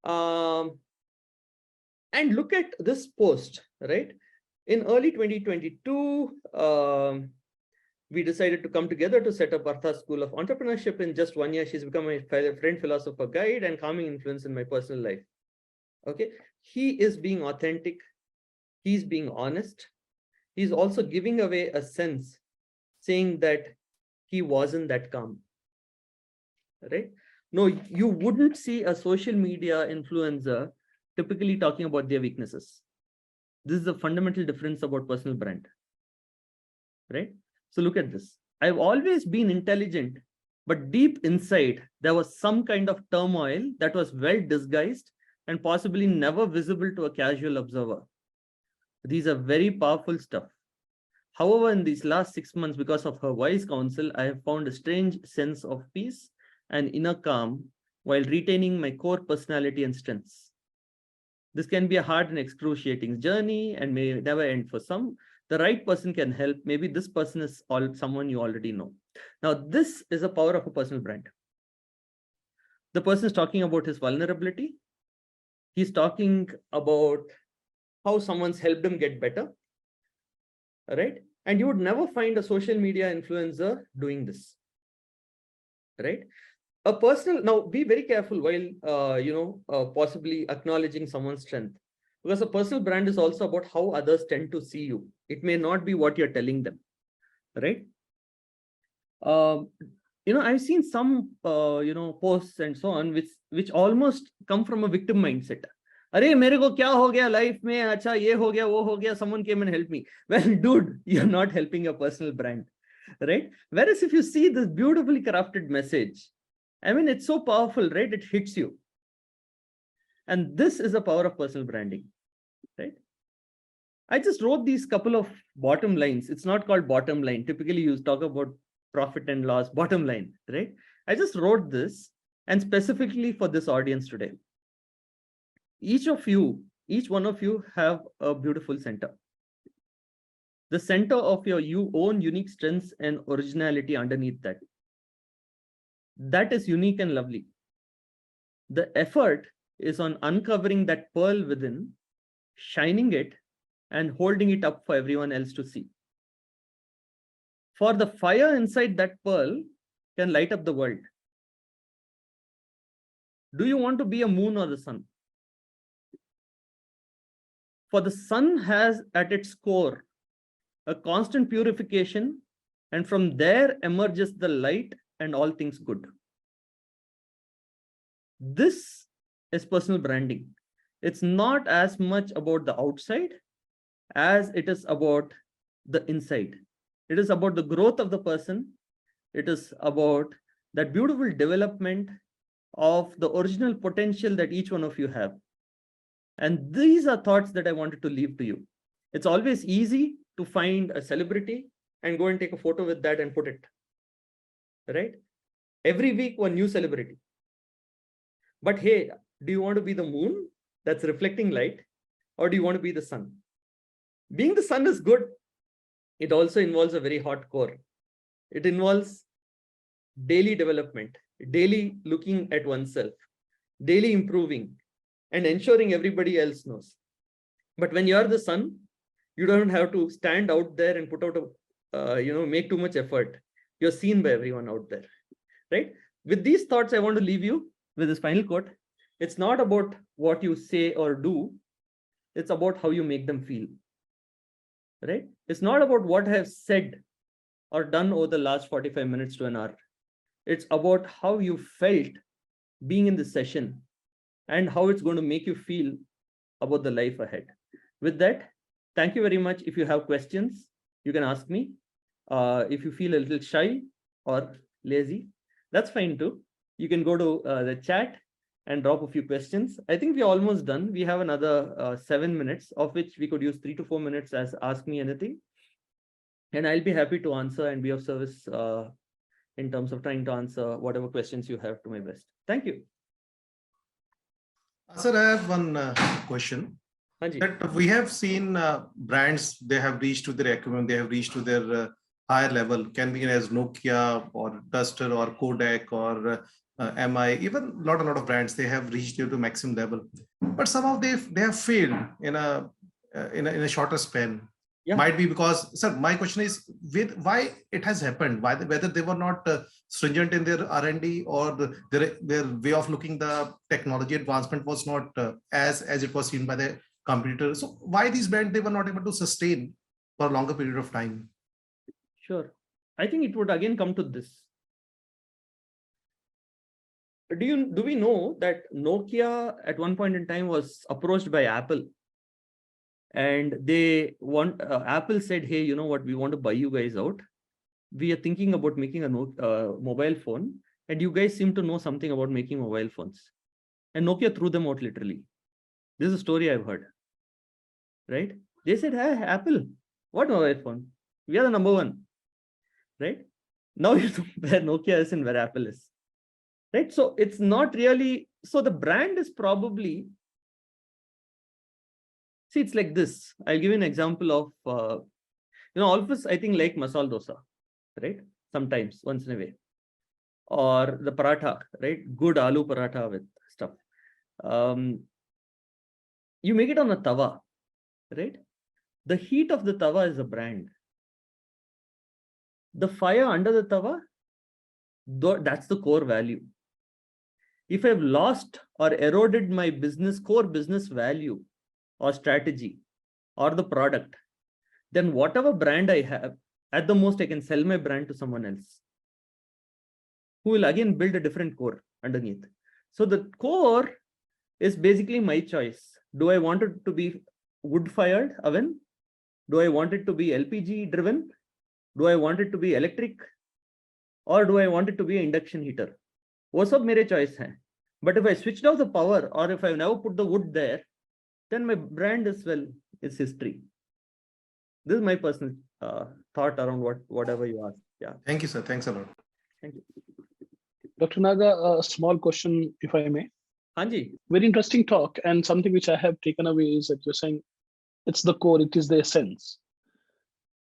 And look at this post, right? In early 2022, we decided to come together to set up Artha School of Entrepreneurship. In just 1 year, she's become my friend, philosopher, guide, and calming influence in my personal life. Okay, he is being authentic. He's being honest. He's also giving away a sense, saying that he wasn't that calm, right? No, you wouldn't see a social media influencer typically talking about their weaknesses. This is a fundamental difference about personal brand, right? So look at this. I've always been intelligent, but deep inside, there was some kind of turmoil that was well disguised and possibly never visible to a casual observer. These are very powerful stuff. However, in these last 6 months, because of her wise counsel, I have found a strange sense of peace and inner calm while retaining my core personality and strengths. This can be a hard and excruciating journey and may never end for some. The right person can help. Maybe this person is someone you already know. Now, this is the power of a personal brand. The person is talking about his vulnerability. He's talking about how someone's helped him get better, right? And you would never find a social media influencer doing this, right? A personal, now be very careful while, possibly acknowledging someone's strength, because a personal brand is also about how others tend to see you. It may not be what you're telling them, right? I've seen some, posts and so on, which almost come from a victim mindset. Arey, mere ko kya ho gaya life mein? Acha, ye ho gaya, wo ho gaya. Someone came and helped me. Well, dude, you're not helping your personal brand, right? Whereas if you see this beautifully crafted message, I mean, it's so powerful, right? It hits you. And this is the power of personal branding, right? I just wrote these couple of bottom lines. It's not called bottom line. Typically, you talk about profit and loss, bottom line, right? I just wrote this and specifically for this audience today. Each one of you have a beautiful center. The center of your own unique strengths and originality underneath that. That is unique and lovely. The effort is on uncovering that pearl within, shining it, and holding it up for everyone else to see. For the fire inside that pearl can light up the world. Do you want to be a moon or the sun? For the sun has at its core a constant purification, and from there emerges the light and all things good. This is personal branding. It's not as much about the outside as it is about the inside. It is about the growth of the person. It is about that beautiful development of the original potential that each one of you have. And these are thoughts that I wanted to leave to you. It's always easy to find a celebrity and go and take a photo with that and put it, right? Every week, one new celebrity. But hey, do you want to be the moon that's reflecting light, or do you want to be the sun? Being the sun is good. It also involves a very hot core. It involves daily development. daily looking at oneself, daily improving, and ensuring everybody else knows. But when you're the sun, you don't have to stand out there and put out a, make too much effort. You're seen by everyone out there, right? With these thoughts, I want to leave you with this final quote. It's not about what you say or do. It's about how you make them feel, right? It's not about what I have said or done over the last 45 minutes to an hour. It's about how you felt being in the session and how it's going to make you feel about the life ahead. With that, thank you very much. If you have questions, you can ask me. If you feel a little shy or lazy, that's fine too. You can go to the chat and drop a few questions. I think we're almost done. We have another 7 minutes, of which we could use 3 to 4 minutes as ask me anything. And I'll be happy to answer and be of service in terms of trying to answer whatever questions you have to my best. Thank you. Sir, I have one question. Hanji. That we have seen brands, they have reached to their acumen, they have reached to their higher level, can be as Nokia or Duster or Kodak or MI, even a lot of brands, they have reached to maximum level. But somehow they have failed in a shorter span. Yeah. Might be because, sir, my question is why it has happened, whether they were not stringent in their R&D or their way of looking the technology advancement was not as it was seen by the competitors. So why these brands, they were not able to sustain for a longer period of time? Sure. I think it would again come to this. Do we know that Nokia at one point in time was approached by Apple? And they Apple said, hey, you know what, we want to buy you guys out. We are thinking about making a mobile phone, and you guys seem to know something about making mobile phones. And Nokia threw them out literally. This is a story I've heard, right? They said, hey, Apple, what mobile phone? We are the number one, right? Now you know where Nokia is and where Apple is, right? So it's not really, so the brand is probably, see, it's like this. I'll give you an example of, all of us, I think, like masala dosa, right? Sometimes, once in a way. Or the paratha, right? Good aloo paratha with stuff. You make it on a tawa, right? The heat of the tawa is a brand. The fire under the tawa, that's the core value. If I've lost or eroded my core business value, or strategy, or the product, then whatever brand I have, at the most I can sell my brand to someone else, who will again build a different core underneath. So the core is basically my choice. Do I want it to be wood-fired oven? Do I want it to be LPG driven? Do I want it to be electric? Or do I want it to be an induction heater? वो सब मेरे choice हैं. But if I switched off the power, or if I never put the wood there, then my brand is, well, it's history. This is my personal thought around whatever you asked. Yeah. Thank you, sir. Thanks a lot. Thank you. Dr. Naga, a small question, if I may. Hanji. Very interesting talk, and something which I have taken away is that you're saying it's the core, it is the essence.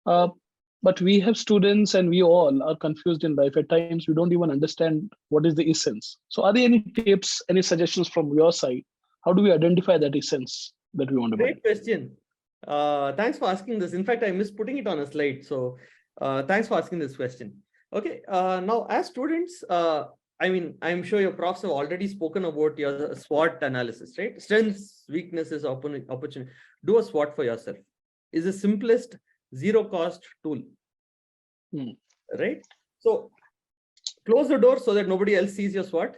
But we have students and we all are confused in life. At times, we don't even understand what is the essence. So are there any tips, any suggestions from your side? How do we identify that essence that we want to buy? Great question. Thanks for asking this. In fact, I missed putting it on a slide. So thanks for asking this question. Okay. Now, as students, I'm sure your profs have already spoken about your SWOT analysis, right? Strengths, weaknesses, opportunity. Do a SWOT for yourself. Is the simplest zero-cost tool, right? So close the door so that nobody else sees your SWOT,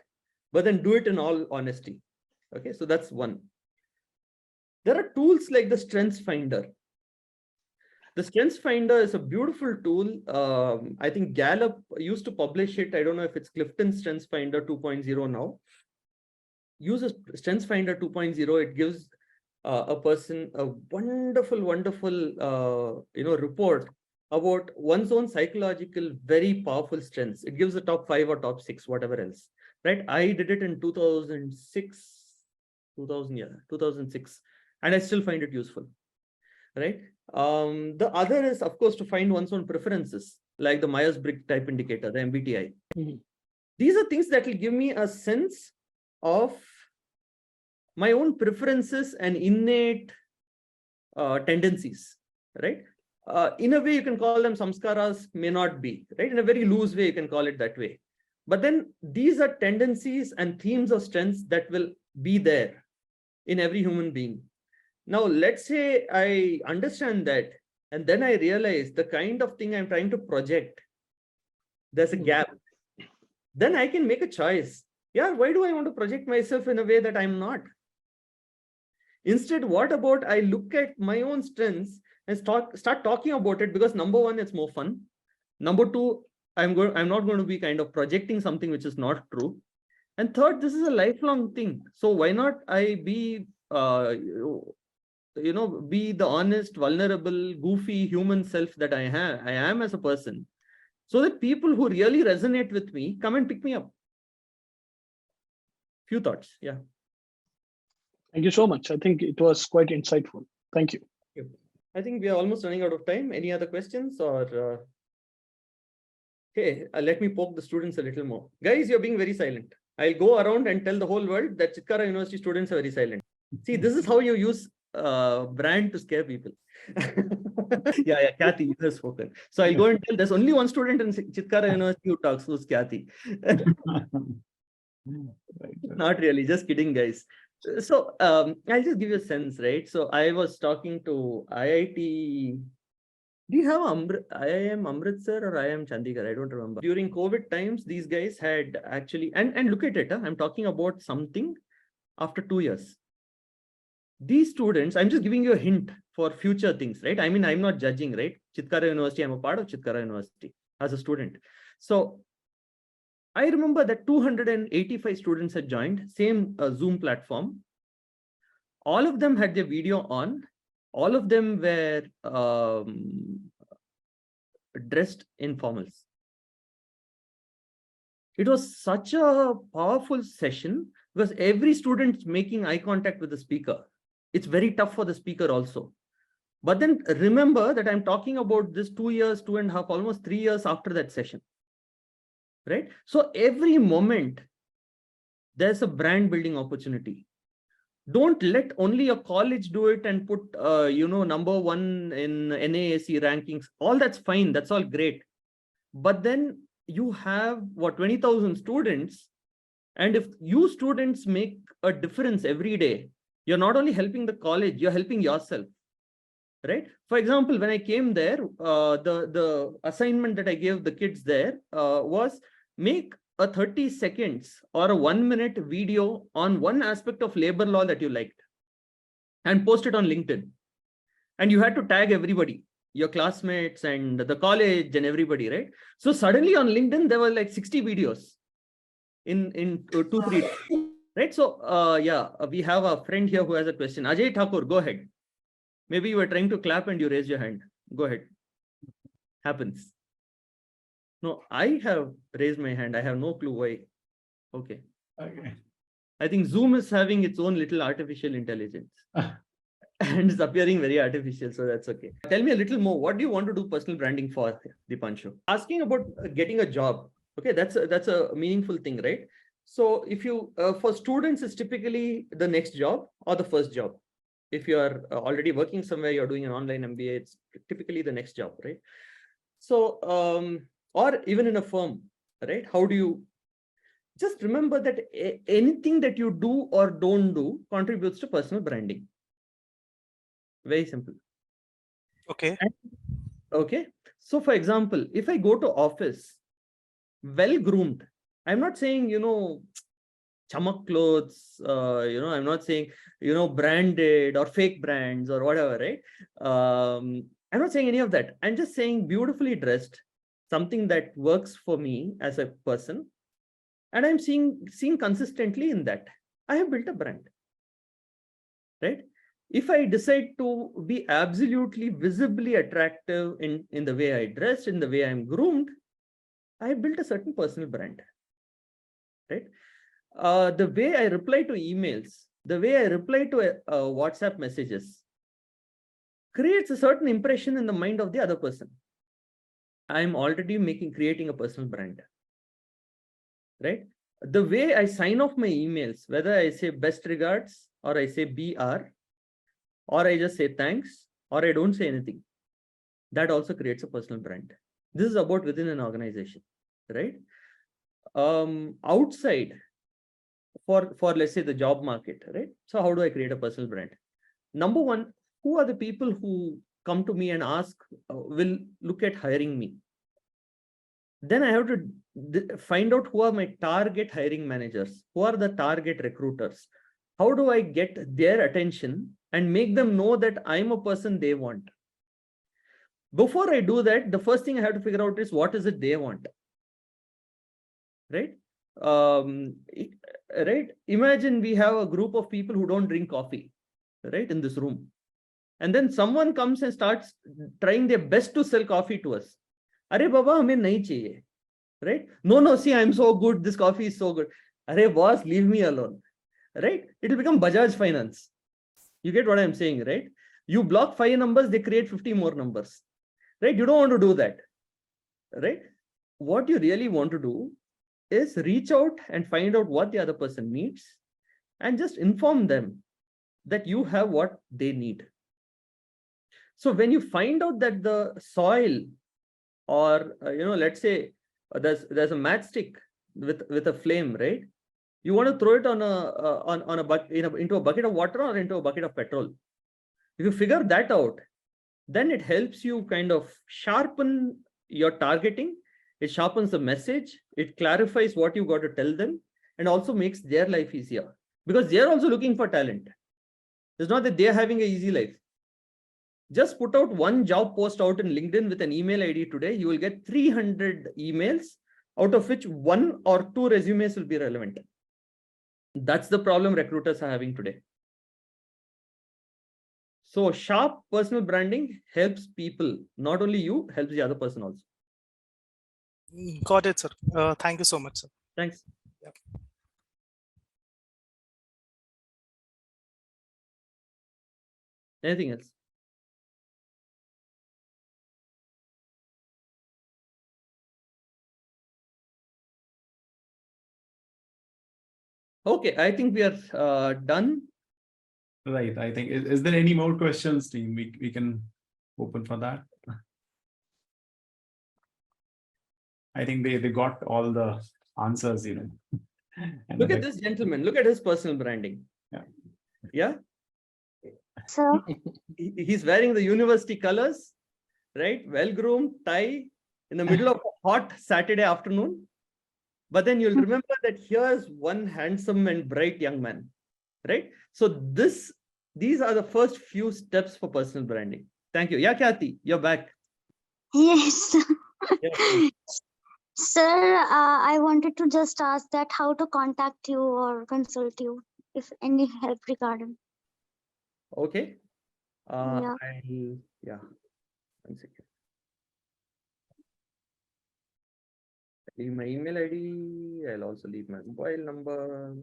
but then do it in all honesty. Okay, so that's one. There are tools like the Strengths Finder. The Strengths Finder is a beautiful tool. I think Gallup used to publish it. I don't know if it's Clifton Strengths Finder 2.0 now. Use a Strengths Finder 2.0. It gives a person a wonderful report about one's own psychological, very powerful strengths. It gives the top 5 or top 6, whatever else, right? I did it in 2006. 2006, and I still find it useful, right? The other is, of course, to find one's own preferences, like the Myers-Briggs type indicator, the MBTI. These are things that will give me a sense of my own preferences and innate tendencies, right? In a way, you can call them samskaras, may not be, right? In a very loose way, you can call it that way. But then these are tendencies and themes of strengths that will be there in every human being. Now, let's say I understand that, and then I realize the kind of thing I'm trying to project, there's a gap. Then I can make a choice. Yeah, why do I want to project myself in a way that I'm not? Instead, what about I look at my own strengths and start talking about it, because number one, it's more fun. Number two, I'm not going to be kind of projecting something which is not true. And third, this is a lifelong thing. So why not I be, be the honest, vulnerable, goofy human self that I am as a person, so that people who really resonate with me come and pick me up. Few thoughts. Yeah. Thank you so much. I think it was quite insightful. Thank you. I think we are almost running out of time. Any other questions or? Hey, let me poke the students a little more. Guys, you're being very silent. I'll go around and tell the whole world that Chitkara University students are very silent. See, this is how you use brand to scare people. Yeah, Kathy, you have spoken. So I'll go and tell there's only one student in Chitkara University who talks, who's Kathy. Not really, just kidding, guys. So I'll just give you a sense, right? So I was talking to IIT. Do you have IIM Amritsar or IIM Chandigarh? I don't remember. During COVID times, these guys had actually, and look at it, I'm talking about something after 2 years. These students, I'm just giving you a hint for future things, right? I mean, I'm not judging, right? Chitkara University, I'm a part of Chitkara University as a student. So I remember that 285 students had joined, same Zoom platform. All of them had their video on. All of them were dressed in formals. It was such a powerful session because every student making eye contact with the speaker. It's very tough for the speaker also. But then remember that I'm talking about this 2 years, 2.5, almost 3 years after that session, right? So every moment, there's a brand building opportunity. Don't let only a college do it and put, number one in NAAC rankings. All that's fine. That's all great. But then you have 20,000 students. And if you students make a difference every day, you're not only helping the college, you're helping yourself, right? For example, when I came there, the assignment that I gave the kids there was make a 30 seconds or a 1 minute video on one aspect of labor law that you liked and post it on LinkedIn. And you had to tag everybody, your classmates and the college and everybody, right? So suddenly on LinkedIn, there were like 60 videos in 2-3 days, right? So we have a friend here who has a question. Ajay Thakur, go ahead. Maybe you were trying to clap and you raised your hand. Go ahead. Happens. No, I have raised my hand. I have no clue why. Okay. I think Zoom is having its own little artificial intelligence. And it's appearing very artificial, so that's okay. Tell me a little more. What do you want to do personal branding for, Dipanshu? Asking about getting a job. Okay, that's a meaningful thing, right? So if you, for students, it's typically the next job or the first job. If you are already working somewhere, you're doing an online MBA, it's typically the next job, right? So, or even in a firm, right? How do you just remember that anything that you do or don't do contributes to personal branding? Very simple. Okay. Okay. So, for example, if I go to office, well-groomed, I'm not saying, chamak clothes, I'm not saying, branded or fake brands or whatever, right? I'm not saying any of that. I'm just saying beautifully dressed, something that works for me as a person. And I'm seeing consistently in that. I have built a brand, right? If I decide to be absolutely visibly attractive in the way I dress, in the way I'm groomed, I have built a certain personal brand, right? The way I reply to emails, the way I reply to WhatsApp messages creates a certain impression in the mind of the other person. I'm already creating a personal brand. right? The way I sign off my emails, whether I say best regards or I say BR, or I just say thanks, or I don't say anything, that also creates a personal brand. This is about within an organization, right? Outside, for let's say the job market, right? So how do I create a personal brand? Number one, who are the people who come to me and ask, will look at hiring me? Then I have to find out who are my target hiring managers, who are the target recruiters. How do I get their attention and make them know that I'm a person they want? Before I do that, the first thing I have to figure out is what is it they want, right? Right? Imagine we have a group of people who don't drink coffee, right, in this room. And then someone comes and starts trying their best to sell coffee to us. Arey baba, hame nahi chahiye, right? No, see, I'm so good. This coffee is so good. Arey boss, leave me alone, right? It will become Bajaj Finance. You get what I'm saying, right? You block 5 numbers, they create 50 more numbers, right? You don't want to do that, right? What you really want to do is reach out and find out what the other person needs and just inform them that you have what they need. So when you find out that the soil, or let's say there's a matchstick with a flame, right? You want to throw it into a bucket of water or into a bucket of petrol. If you figure that out, then it helps you kind of sharpen your targeting. It sharpens the message. It clarifies what you got to tell them, and also makes their life easier, because they're also looking for talent. It's not that they're having an easy life. Just put out one job post out in LinkedIn with an email ID today. You will get 300 emails, out of which 1 or 2 resumes will be relevant. That's the problem recruiters are having today. So sharp personal branding helps people, not only you, helps the other person also. Got it, sir. Thank you so much, sir. Thanks. Yeah. Anything else? Okay, I think we are done. Right. I think, is there any more questions, team? We can open for that. I think they got all the answers, And Look at this gentleman. Look at his personal branding. Yeah. Yeah. Sir, He's wearing the university colors, right? Well-groomed, tie, in the middle of a hot Saturday afternoon. But then you'll remember that here's one handsome and bright young man, right? So these are the first few steps for personal branding. Thank you. Yeah, Kathy, you're back. yes. Yeah. Sir, I wanted to just ask that how to contact you or consult you, if any help regarding. Okay. Yeah. Yeah. 1 second. Leave my email ID. I'll also leave my mobile number.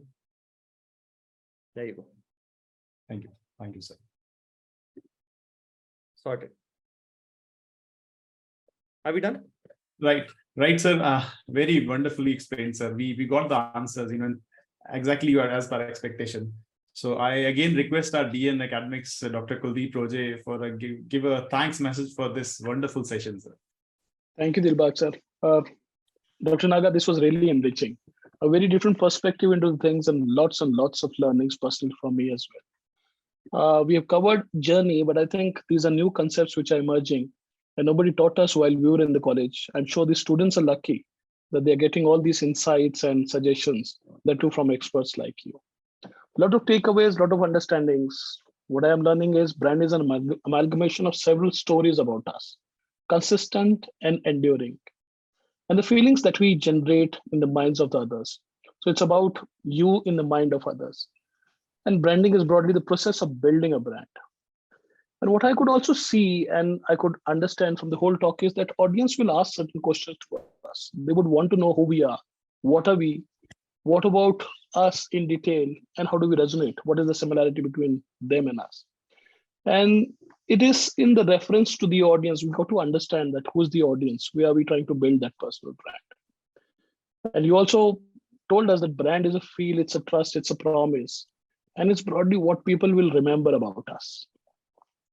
There you go. Thank you. Thank you, sir. Sorted. Are we done? Right, sir. Very wonderfully explained, sir. We got the answers, exactly you are as per expectation. So I again request our DN Academics, Dr. Kuldeep Roje, for give a thanks message for this wonderful session, sir. Thank you, Dilbag, sir. Dr. Naga, this was really enriching. A very different perspective into things, and lots of learnings personally from me as well. We have covered journey, but I think these are new concepts which are emerging and nobody taught us while we were in the college. I'm sure the students are lucky that they're getting all these insights and suggestions, that too from experts like you. A lot of takeaways, a lot of understandings. What I am learning is brand is an amalgamation of several stories about us, consistent and enduring, and the feelings that we generate in the minds of the others. So it's about you in the mind of others. And branding is broadly the process of building a brand. And what I could also see and I could understand from the whole talk is that audience will ask certain questions to us. They would want to know who we are, what are we, what about us in detail, and how do we resonate? What is the similarity between them and us? And it is in the reference to the audience, we have to understand that who's the audience, where are we trying to build that personal brand. And you also told us that brand is a feel, it's a trust, it's a promise, and it's broadly what people will remember about us.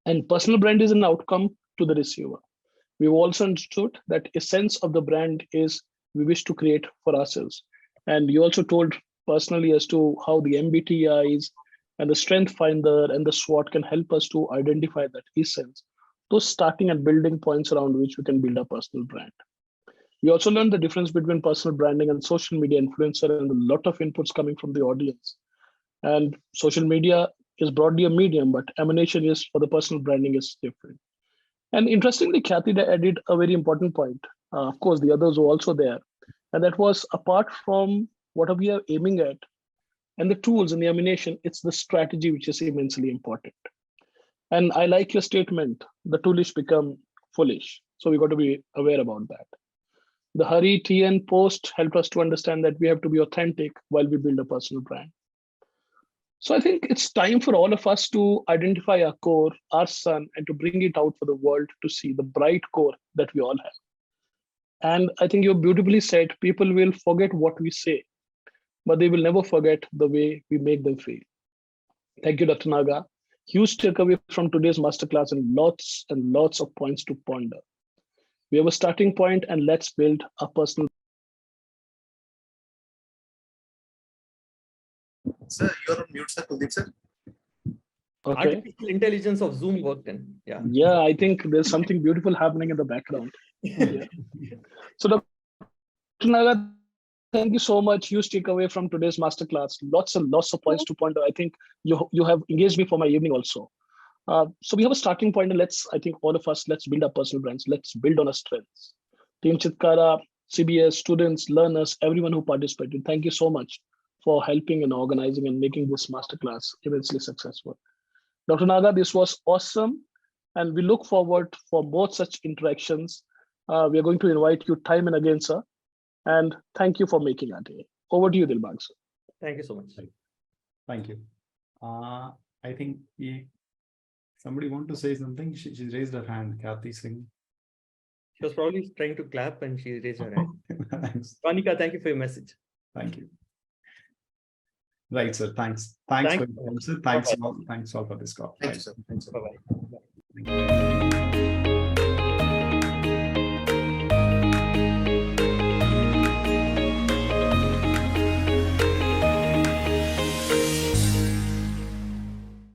And personal brand is an outcome to the receiver. We've also understood that essence of the brand is we wish to create for ourselves. And you also told personally as to how the MBTIs and the Strength Finder and the SWOT can help us to identify that essence, those starting and building points around which we can build a personal brand. We also learned the difference between personal branding and social media influencer, and a lot of inputs coming from the audience. And social media is broadly a medium, but emanation is for the personal branding is different. And interestingly, Kathy added a very important point. Of course, the others were also there. And that was apart from what we are aiming at and the tools and the emanation, it's the strategy which is immensely important. And I like your statement, the toolish become foolish. So we got to be aware about that. The Hari TN post helped us to understand that we have to be authentic while we build a personal brand. So I think it's time for all of us to identify our core, our sun, and to bring it out for the world to see the bright core that we all have. And I think you beautifully said, people will forget what we say, but they will never forget the way we make them feel. Thank you, Dr. Naga. Huge takeaway from today's masterclass and lots of points to ponder. We have a starting point and let's build a personal. Sir, you're on mute, sir. Kuldeep, sir. Okay. Artificial intelligence of Zoom worked in. Yeah. Yeah, I think there's something beautiful happening in the background. Yeah. So Dr. Naga, thank you so much. Huge takeaway from today's masterclass. Lots and lots of points to ponder. I think you have engaged me for my evening also. So we have a starting point, and I think all of us, let's build our personal brands. Let's build on our strengths. Team Chitkara, CBS, students, learners, everyone who participated, thank you so much for helping and organizing and making this masterclass immensely successful. Dr. Naga, this was awesome. And we look forward for more such interactions. We are going to invite you time and again, sir. And thank you for making our day. Over to you, Dilbag, sir. Thank you so much. Thank you. I think somebody want to say something. She raised her hand, Kathy Singh. She was probably trying to clap and she raised her hand. Thanks. Kanika, thank you for your message. Thank you. Right, sir. Thanks for your time, sir. Thanks all for this call. Thank you, sir. Thanks. Bye-bye. Thank you.